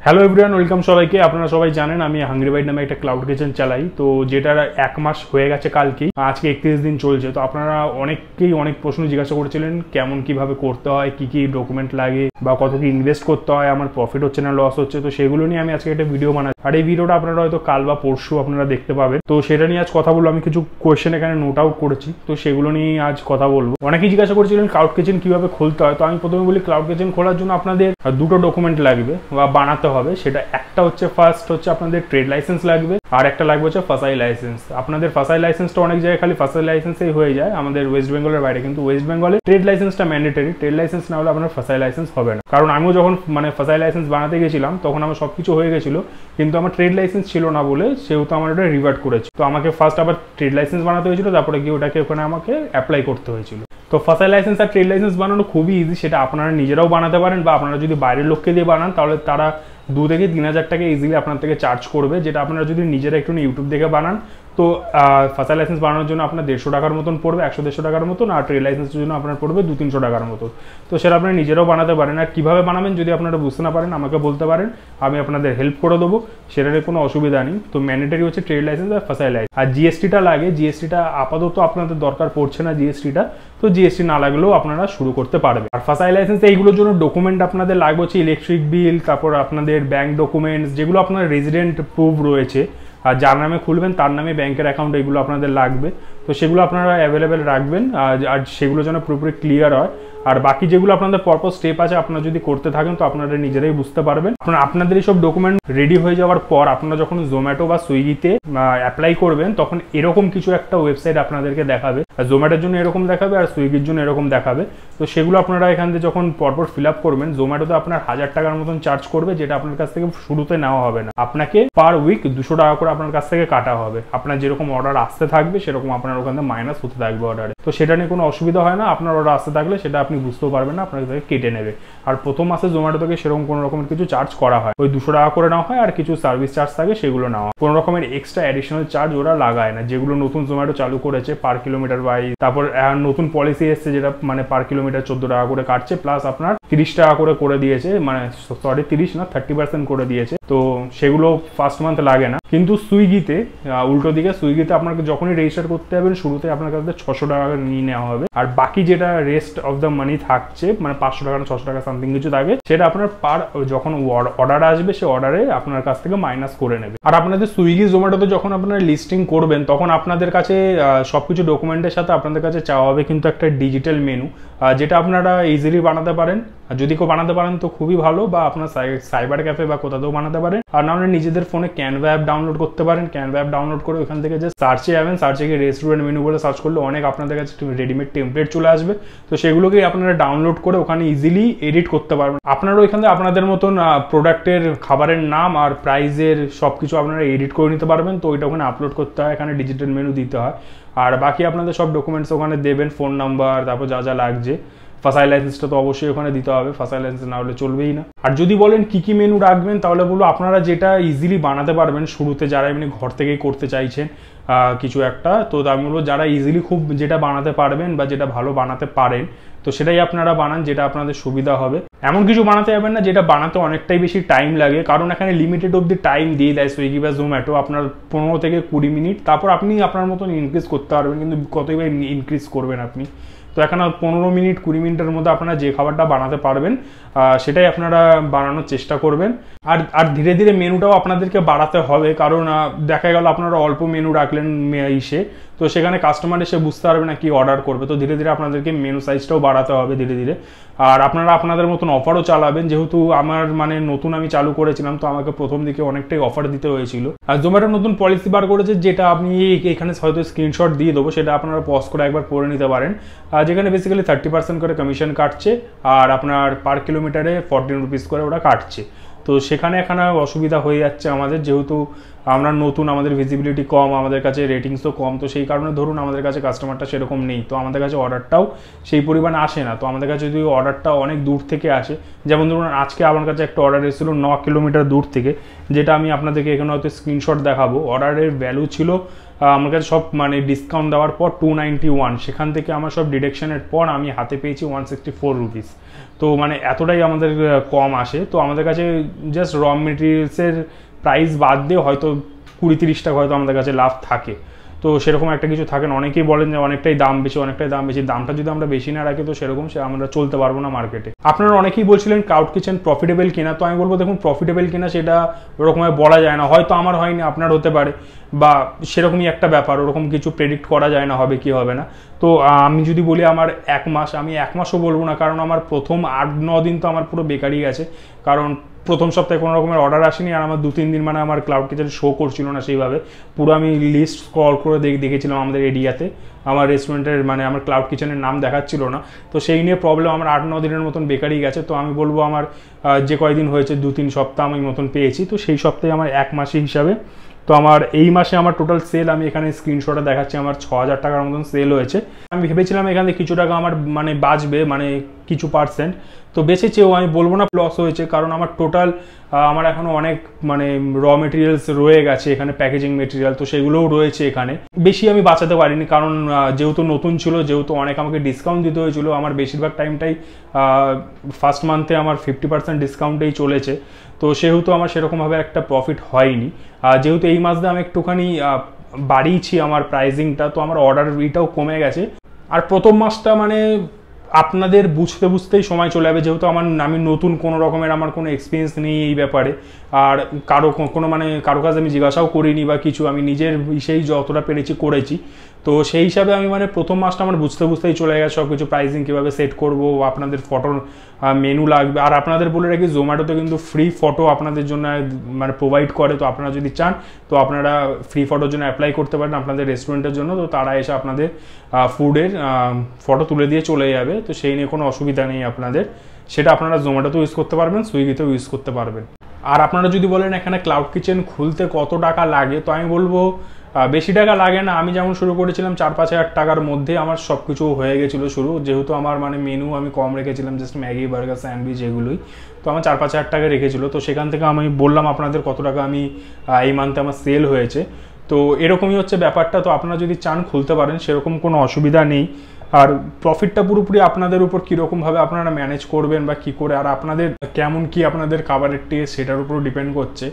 Hello everyone, welcome সবাইকে। আপনারা সবাই জানেন আমি হাংরি বাইট নামে একটা ক্লাউড কিচেন চালাই, তো যেটার 1 মাস হয়ে গেছে কালকেই, আজকে 31 দিন চলছে। তো আপনারা অনেককেই অনেক প্রশ্ন জিজ্ঞাসা করেছিলেন কেমন কিভাবে করতে হয়, কি কি ডকুমেন্ট লাগে বা কত কি ইনভেস্ট করতে হয়, আমার প্রফিট হচ্ছে না লস হচ্ছে। তো সেগুলো নিয়ে আমি আজকে একটা ভিডিও বানাই, আর এই ভিডিওটা আপনারা হয়তো কাল বা পরশু আপনারা দেখতে পাবেন। তো সেটা নিয়ে আজ কথা বলবো। আমি কিছু কোয়েশ্চেন এখানে নোট আউট করেছি, তো সেগুলো নিয়ে আজ কথা বলবো। অনেকেই জিজ্ঞাসা করেছিলেন ক্লাউড কিচেন কিভাবে খুলতে হয়। তো আমি প্রথমে বলি, ক্লাউড কিচেন খোলার জন্য আপনাদের দুটো ডকুমেন্ট লাগবে বা বানাতে হবে। সেটা একটা হচ্ছে ফার্স্ট হচ্ছে আপনাদের ট্রেড লাইসেন্স লাগবে, আর একটা লাগবে হচ্ছে ফাসাই লাইসেন্স। আপনাদের ফাসাই লাইসেন্সটা অনেক জায়গায় খালি ফাসাই লাইসেন্সেই হয়ে যায় আমাদের ওয়েস্ট বেঙ্গলের বাইরে, কিন্তু ওয়েস্ট বেঙ্গলে ট্রেড লাইসেন্সটা ম্যান্ডেটরি। ট্রেড লাইসেন্স না হলে আপনার ফাসাই লাইসেন্স হবে না। কারণ আমিও যখন ফাসাই লাইসেন্স বানাতে গেছিলাম তখন আমার সবকিছু হয়ে গেছিল, কিন্তু আমার ট্রেড লাইসেন্স ছিল না বলে সেহেতু আমার ওটা রিভার্ট করেছে। তো আমাকে ফার্স্ট আবার ট্রেড লাইসেন্স বানাতে হয়েছিল, তারপরে গিয়ে ওটাকে ওখানে আমাকে অ্যাপ্লাই করতে হয়েছিল। তো ফাসাই লাইসেন্স আর ট্রেড লাইসেন্স বানানো খুবই ইজি। সেটা আপনারা নিজেরাও বানাতে পারেন, বা আপনারা যদি বাইরের লোককে দিয়ে বানান তাহলে তারা 2 থেকে 3 হাজার টাকা ইজিলি আপনার থেকে চার্জ করবে। যেটা আপনারা যদি নিজেরা একটু ইউটিউব দেখে বানান, তো ফাসাই লাইসেন্স বানানোর জন্য আপনার 150 টাকার মতন পড়বে, 100-150 টাকার মতন, আর ট্রেড লাইসেন্সের জন্য আপনার পড়বে 200-300 টাকার মতো। তো সেটা আপনারা নিজেরাও বানাতে পারেন। আর কীভাবে বানাবেন যদি আপনারা বুঝতে না পারেন আমাকে বলতে পারেন, আমি আপনাদের হেল্প করে দেবো, সেটা নিয়ে কোনো অসুবিধা নেই। তো ম্যান্ডেটরি হচ্ছে ট্রেড লাইসেন্স আর ফাসাই লাইসেন্স। আর জিএসটিটা লাগে, জিএসটিটা আপাতত আপনাদের দরকার পড়ছে না জিএসটিটা, তো জিএসটি না লাগলেও আপনারা শুরু করতে পারবেন। আর ফাসাই লাইসেন্স এইগুলোর জন্য ডকুমেন্ট আপনাদের লাগবে হচ্ছে ইলেকট্রিক বিল, তারপর আপনাদের ব্যাংক ডকুমেন্টস, যেগুলো আপনার রেজিডেন্ট প্রুফ রয়েছে, আর যার নামে খুলবেন তার নামে ব্যাংকের অ্যাকাউন্ট, এগুলো আপনাদের লাগবে। তো সেগুলো আপনারা অ্যাভেলেবেল রাখবেন, আর সেগুলো যেন পুরোপুরি ক্লিয়ার হয়। আর বাকি যেগুলো আপনাদের পরপর স্টেপ আছে আপনারা যদি করতে থাকেন তো আপনারা নিজেরাই বুঝতে পারবেন। আপনাদের এইসব ডকুমেন্ট রেডি হয়ে যাওয়ার পর আপনারা যখন জোম্যাটো বা সুইগিতে অ্যাপ্লাই করবেন তখন এরকম কিছু একটা ওয়েবসাইট আপনাদেরকে দেখাবে। আর জোম্যাটোর জন্য এরকম দেখাবে, আর সুইগির জন্য এরকম দেখাবে। তো সেগুলো আপনারা এখান থেকে যখন পরপর ফিল আপ করবেন, জোম্যাটোতে আপনার 1000 টাকার মতন চার্জ করবে, যেটা আপনার কাছ থেকে শুরুতে নেওয়া হবে না। আপনাকে পার উইক 200 টাকা করে আপনার কাছ থেকে কাটা হবে। আপনার যেরকম অর্ডার আসতে থাকবে সেরকম আপনার ওখান থেকে মাইনাস হতে থাকবে অর্ডারে। তো সেটা নিয়ে কোনো অসুবিধা হয় না। আপনার অর্ডার আসতে থাকলে সেটা আপনি বুঝতেও পারবেন না, আপনার থেকে কেটে নেবে। আর প্রথম মাসে জোম্যাটো থেকে সেরকম কোনো রকমের কিছু চার্জ করা হয়, ওই 200 টাকা করে নেওয়া হয়, আর কিছু সার্ভিস চার্জ থাকে সেগুলো নেওয়া। কোনো রকমের এক্সট্রা অ্যাডিশনাল চার্জ ওরা লাগায় না। যেগুলো নতুন জোম্যাটো চালু করেছে পার কিলোমিটার বাই, তারপর নতুন পলিসি এসছে যেটা পার কিলোমিটার 14 টাকা করে কাটছে, প্লাস আপনার 30 টাকা করে দিয়েছে, 30 না 30% করে দিয়েছে। তো সেগুলো ফার্স্ট মান্থ লাগে না। কিন্তু সুইগিতে উল্টো দিকে, সুইগিতে আপনাকে যখনই রেজিস্টার করতে যাবেন শুরুতে আপনার কাছে 600 টাকা নিয়ে নেওয়া হবে, আর বাকি যেটা রেস্ট অফ দ্য মানি থাকছে 500 টাকা না 600 টাকা সামথিং কিছু থাকে, সেটা আপনার যখন অর্ডার আসবে সে অর্ডারে আপনার কাছ থেকে মাইনাস করে নেবে। আর আপনাদের সুইগি জোম্যাটোতে যখন আপনারা লিস্টিং করবেন তখন আপনাদের কাছে সবকিছু ডকুমেন্টের সাথে আপনাদের কাছে চাওয়া হবে কিন্তু একটা ডিজিটাল মেনু, যেটা আপনারা ইজিলি বানাতে পারেন। আর যদি কেউ বানাতে পারেন তো খুবই ভালো, বা আপনার সাইবার ক্যাফে বা কোথাও বানাতে পারেন। আর না হলে নিজেদের ফোনে ক্যানভা অ্যাপ ডাউনলোড করতে পারেন। ক্যানভা অ্যাপ ডাউনলোড করে ওখান থেকে যে সার্চে যাবেন, সার্চে গিয়ে রেস্টুরেন্ট মেনু বলে সার্চ করলে অনেক আপনাদের কাছে রেডিমেড টেমপ্লেট চলে আসবে। তো সেগুলোকে আপনারা ডাউনলোড করে ওখানে ইজিলি এডিট করতে পারবেন। আপনারা ওইখানে আপনাদের মতন প্রোডাক্টের খাবারের নাম আর প্রাইসের সবকিছু আপনারা এডিট করে নিতে পারবেন। তো ওইটা ওখানে আপলোড করতে হয়, এখানে ডিজিটাল মেনু দিতে হয়। আর বাকি আপনাদের সব ডকুমেন্টস ওখানে দেবেন, ফোন নাম্বার, তারপর যা যা লাগছে। ফাসাই লাইসেন্সটা তো অবশ্যই ওখানে দিতে হবে, ফাসাই লাইসেন্স না হলে চলবেই না। আর যদি বলেন কি কি মেনু রাখবেন, তাহলে বলবো আপনারা যেটা ইজিলি বানাতে পারবেন শুরুতে, যারা এমনি ঘর থেকেই করতে চাইছেন কিছু একটা, তো আমি বলবো যারা ইজিলি খুব যেটা বানাতে পারবেন বা যেটা ভালো বানাতে পারেন তো সেটাই আপনারা বানান, যেটা আপনাদের সুবিধা হবে। এমন কিছু বানাতে যাবেন না যেটা বানাতে অনেকটাই বেশি টাইম লাগে, কারণ এখানে লিমিটেড অব দি টাইম দিয়ে দেয় সুইগি বা জোম্যাটো, আপনার 15 থেকে 20 মিনিট, তারপর আপনি আপনার মতন ইনক্রিজ করতে পারবেন, কিন্তু কতই বা ইনক্রিজ করবেন আপনি। তো এখানে 15 মিনিট 20 মিনিটের মধ্যে আপনারা যে খাবারটা বানাতে পারবেন সেটাই আপনারা বানানোর চেষ্টা করবেন। আর ধীরে ধীরে মেনুটাও আপনাদেরকে বাড়াতে হবে, কারণ দেখা গেল আপনারা অল্প মেনু রাখলেন তো সেখানে কাস্টমার এসে বুঝতে পারবে না কি অর্ডার করবে। তো ধীরে ধীরে আপনাদেরকে মেনু সাইজটাও বাড়াতে হবে ধীরে ধীরে। আর আপনারা আপনাদের মতন অফারও চালাবেন, যেহেতু আমার নতুন আমি চালু করেছিলাম, তো আমাকে প্রথম দিকে অনেকটাই অফার দিতে হয়েছিল। আর জোম্যাটো নতুন পলিসি বার করেছে, যেটা আপনি এখানে হয়তো স্ক্রিনশট দিয়ে দেবো, সেটা আপনারা পজ করে একবার পড়ে নিতে পারেন। যেখানে বেসিক্যালি 30% করে কমিশন কাটছে, আর আপনার পার কিলোমিটারে 14 রুপিস করে ওরা কাটছে। তো সেখানে এখানে অসুবিধা হয়ে যাচ্ছে আমাদের, যেহেতু আমরা নতুন, আমাদের ভিজিবিলিটি কম, আমাদের কাছে রেটিংসও কম। তো সেই কারণে ধরুন আমাদের কাছে কাস্টমারটা সেরকম নেই, তো আমাদের কাছে অর্ডারটাও সেই পরিমাণ আসে না। তো আমাদের কাছে যদি অর্ডারটা অনেক দূর থেকে আসে, যেমন ধরুন আজকে আমার কাছে একটা অর্ডার এসেছিল 9 কিলোমিটার দূর থেকে, যেটা আমি আপনাদেরকে এখানে হয়তো স্ক্রিনশট দেখাবো। অর্ডারের ভ্যালু ছিল আমার কাছে সব মানে ডিসকাউন্ট দেওয়ার পর 291, সেখান থেকে আমার সব ডিডাকশনের পর আমি হাতে পেয়েছি 164 রুপিস। তো মানে এতটাই আমাদের কম আসে। তো আমাদের কাছে জাস্ট র মেটেরিয়ালসের প্রাইস বাদ দিয়ে হয়তো 20-30 টাকা হয়তো আমাদের কাছে লাভ থাকে। তো সেরকম একটা কিছু থাকে না। অনেকেই বলেন যে অনেকটাই দাম বেশি, দামটা যদি আমরা বেশি না রাখি তো সেরকম আমরা চলতে পারবো না মার্কেটে। আপনারা অনেকেই বলছিলেন ক্লাউড কিচেন প্রফিটেবল কিনা, তো আমি বলবো দেখুন প্রফিটেবল কিনা সেটা ওরকমভাবে বলা যায় না, হয়তো আমার হয়নি আপনার হতে পারে, বা সেরকমই একটা ব্যাপার, ওরকম কিছু প্রেডিক্ট করা যায় না হবে কি হবে না। তো আমি যদি বলি আমার 1 মাস, আমি 1 মাসও বলবো না, কারণ আমার প্রথম 8-9 দিন তো আমার পুরো বেকারই গেছে, কারণ প্রথম সপ্তাহে কোনো রকমের অর্ডার আসেনি, আর আমার 2-3 দিন মানে আমার ক্লাউড কিচেন শো করছিল না সেইভাবে। পুরো আমি লিস্ট স্ক্রল করে দেখেছিলাম আমাদের এরিয়াতে, আমার রেস্টুরেন্টের মানে আমার ক্লাউড কিচেনের নাম দেখাচ্ছিল না। তো সেই নিয়ে প্রবলেম আমার 8-9 দিনের মতন বেকারই গেছে। তো আমি বলবো আমার যে কয়দিন হয়েছে 2-3 সপ্তাহ আমি মতন পেয়েছি, তো সেই সপ্তাহে আমার 1 মাসে হিসাবে। তো আমার এই মাসে আমার টোটাল সেল, আমি এখানে স্ক্রিনশটে দেখাচ্ছি, আমার 6000 টাকার মতন সেল হয়েছে। আমি ভেবেছিলাম এখান থেকে কিছু টাকা আমার মানে বাঁচবে, মানে কিছু পার্সেন্ট, তো বেঁচেছেও। আমি বলবো না লস হয়েছে, কারণ আমার টোটাল আমার এখনও অনেক মানে র মেটেরিয়ালস রয়ে গেছে এখানে, প্যাকেজিং মেটেরিয়াল, তো সেগুলোও রয়েছে এখানে। বেশি আমি বাঁচাতে পারিনি, কারণ যেহেতু নতুন ছিল, যেহেতু অনেক আমাকে ডিসকাউন্ট দিতে হয়েছিল, আমার বেশিরভাগ টাইমটাই ফার্স্ট মান্থে আমার 50% ডিসকাউন্টেই চলেছে। তো সেহেতু আমার সেরকমভাবে একটা প্রফিট হয়নি। যেহেতু এই মাসে আমি একটুখানি বাড়িয়েছি আমার প্রাইজিংটা, তো আমার অর্ডার এটাও কমে গেছে। আর প্রথম মাসটা মানে আপনাদের বুঝতেই সময় চলে যাবে, যেহেতু আমি নতুন, কোনো রকমের আমার কোনো এক্সপিরিয়েন্স নেই এই ব্যাপারে, আর কারো কাছে আমি জিজ্ঞাসাও করিনি বা কিছু, আমি নিজের সেই যতটা পেরেছি করেছি। তো সেই হিসাবে আমি মানে প্রথম মাসটা আমার বুঝতেই চলে গেছে সব কিছু, প্রাইসিং কীভাবে সেট করবো, আপনাদের ফটোর মেনু লাগবে। আর আপনাদের বলে রাখি জোম্যাটোতে কিন্তু ফ্রি ফটো আপনাদের জন্য মানে প্রোভাইড করে, তো আপনারা যদি চান তো আপনারা ফ্রি ফটোর জন্য অ্যাপ্লাই করতে পারেন আপনাদের রেস্টুরেন্টের জন্য। তো তারা এসে আপনাদের ফুডের ফটো তুলে দিয়ে চলে যাবে, তো সেই নিয়ে কোনো অসুবিধা নেই আপনাদের। সেটা আপনারা জোম্যাটোতেও ইউজ করতে পারবেন, সুইগিতেও ইউজ করতে পারবেন। আর আপনারা যদি বলেন এখানে ক্লাউড কিচেন খুলতে কত টাকা লাগে, তো আমি বলবো বেশি টাকা লাগে না। আমি যেমন শুরু করেছিলাম 4-5 হাজার টাকার মধ্যে আমার সব কিছু হয়ে গেছিলো শুরু, যেহেতু আমার মানে মেনু আমি কম রেখেছিলাম, জাস্ট ম্যাগি, বার্গার, স্যান্ডউইচ এগুলোই। তো আমার 4-5 হাজার টাকা রেখেছিলো। তো সেখান থেকে আমি বললাম আপনাদের কত টাকা আমি এই মান্থে আমার সেল হয়েছে। তো এরকমই হচ্ছে ব্যাপারটা। তো আপনারা যদি চান খুলতে পারেন, সেরকম কোনো অসুবিধা নেই। আর প্রফিটটা পুরোপুরি আপনাদের উপর কীরকমভাবে আপনারা ম্যানেজ করবেন বা কী করে, আর আপনাদের কেমন কি আপনাদের খাবারের টেস্ট সেটার উপরও ডিপেন্ড করছে।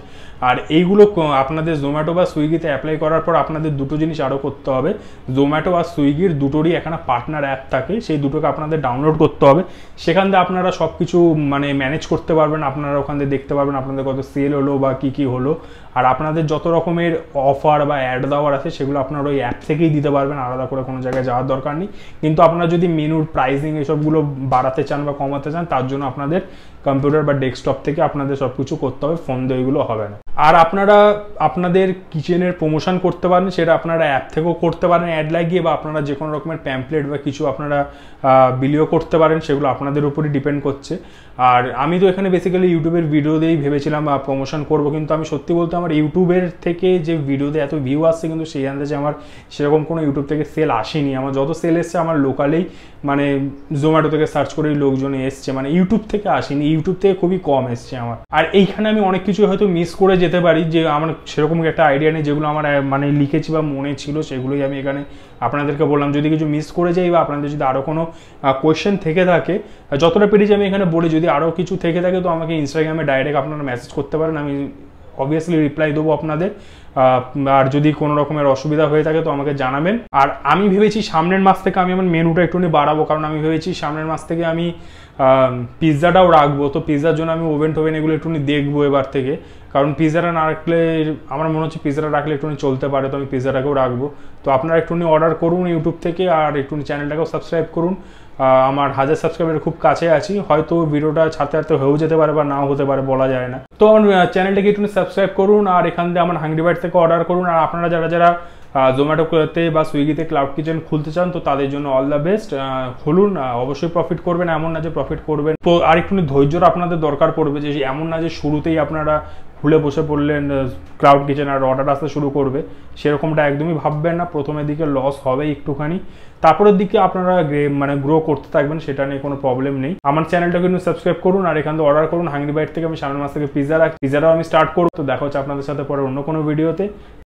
আর এইগুলো আপনাদের জোম্যাটো বা সুইগিতে অ্যাপ্লাই করার পর আপনাদের দুটো জিনিস আরও করতে হবে। জোম্যাটো আর সুইগির দুটোরই এখানে পার্টনার অ্যাপ থাকে, সেই দুটোকে আপনাদের ডাউনলোড করতে হবে। সেখান থেকে আপনারা সব কিছু মানে ম্যানেজ করতে পারবেন, আপনারা ওখান থেকে দেখতে পারবেন আপনাদের কত সেল হলো বা কী হলো। আর আপনাদের যত রকমের অফার বা অ্যাড দেওয়ার আছে সেগুলো আপনারা ওই অ্যাপ থেকেই দিতে পারবেন, আলাদা করে কোনো জায়গায় যাওয়ার দরকার নেই। কিন্তু আপনারা যদি মেনুর প্রাইসিং এসবগুলো বাড়াতে চান বা কমাতে চান, তার জন্য আপনাদের কম্পিউটার বা ডেস্কটপ থেকে আপনাদের সব কিছু করতে হবে, ফোন দিয়ে এগুলো হবে না। আর আপনারা আপনাদের কিচেনের প্রমোশন করতে পারেন, সেটা আপনারা অ্যাপ থেকেও করতে পারেন অ্যাড লাগিয়ে, বা আপনারা যে কোনো রকমের প্যাম্পলেট বা কিছু আপনারা বিলিও করতে পারেন, সেগুলো আপনাদের উপরই ডিপেন্ড করছে। আর আমি তো এখানে বেসিক্যালি ইউটিউবের ভিডিও দিয়েই ভেবেছিলাম প্রমোশন করব, কিন্তু আমি সত্যি বলতে আমার ইউটিউবের থেকে যে ভিডিওতে এত ভিউ আসছে, কিন্তু সেই আন্দাজে আমার সেরকম কোনো ইউটিউব থেকে সেল আসেনি। আমার যত সেল এসছে আমার লোকালেই মানে জোম্যাটো থেকে সার্চ করেই লোকজন এসছে, মানে ইউটিউব থেকে আসেনি, ইউটিউব থেকে খুবই কম এসছে আমার। আর এইখানে আমি অনেক কিছু হয়তো মিস করে যেতে পারি, যে আমার সেরকম একটা আইডিয়া নেই, যেগুলো আমার মানে লিখেছি বা মনে ছিল সেগুলোই আমি এখানে আপনাদেরকে বললাম। যদি কিছু মিস করে যাই বা আপনাদের যদি আরও কোনো কোয়েশ্চেন থেকে থাকে, যতটা পেরেছি আমি এখানে বলি, যদি আরও কিছু থেকে থাকে তো আমাকে ইনস্টাগ্রামে ডাইরেক্ট আপনারা মেসেজ করতে পারেন, আমি অবভিয়াসলি রিপ্লাই দেবো আপনাদের। আর যদি কোনো রকমের অসুবিধা হয়ে থাকে তো আমাকে জানাবেন। আর আমি ভেবেছি সামনের মাস থেকে আমি আমার মেনুটা একটুখানি বাড়াবো, কারণ আমি ভেবেছি সামনের মাস থেকে আমি পিৎজাটাও রাখবো। তো পিৎজার জন্য আমি ওভেন টোভেন এগুলো একটুখানি দেখবো এবার থেকে, কারণ পিৎজাটা না রাখলে আমার মনে হচ্ছে পিৎজাটা রাখলে একটুখানি চলতে পারে, তো আমি পিৎজাটাকেও রাখবো। তো আপনারা একটুখানি অর্ডার করুন ইউটিউব থেকে, আর একটুখানি চ্যানেলটাকেও সাবস্ক্রাইব করুন। আমার 1000 সাবস্ক্রাইবারের খুব কাছে আছি, হয়তো ভিডিওটা ছাড়তে ছাড়তে হয়েও যেতে পারে বা নাও হতে পারে, বলা যায় না। তো আমার চ্যানেলটাকে একটু সাবস্ক্রাইব করুন, আর এখান থেকে আমার হাংরি বাইট থেকে অর্ডার করুন। আর আপনারা যারা জোম্যাটোতে বা সুইগিতে ক্লাউড কিচেন খুলতে চান, তো তাদের জন্য অল দ্য বেস্ট। খুলুন, অবশ্যই প্রফিট করবেন, এমন না যে প্রফিট করবেন। তো আর একটুখানি ধৈর্যর আপনাদের দরকার পড়বে, যে এমন না যে শুরুতেই আপনারা খুলে বসে পড়লেন ক্লাউড কিচেন আর অর্ডার আসতে শুরু করবে, সেরকমটা একদমই ভাববেন না। প্রথমের দিকে লস হবে একটুখানি, তারপরের দিকে আপনারা মানে গ্রো করতে থাকবেন, সেটা নিয়ে কোনো প্রবলেম নেই। আমার চ্যানেলটাকে কিন্তু সাবস্ক্রাইব করুন, আর এখান থেকে অর্ডার করুন। হাংরি বাইট থেকে আমি সামনের মাস থেকে পিৎজাটাও আমি স্টার্ট করবো। তো দেখা হচ্ছে আপনাদের সাথে পরে অন্য কোনো ভিডিওতে।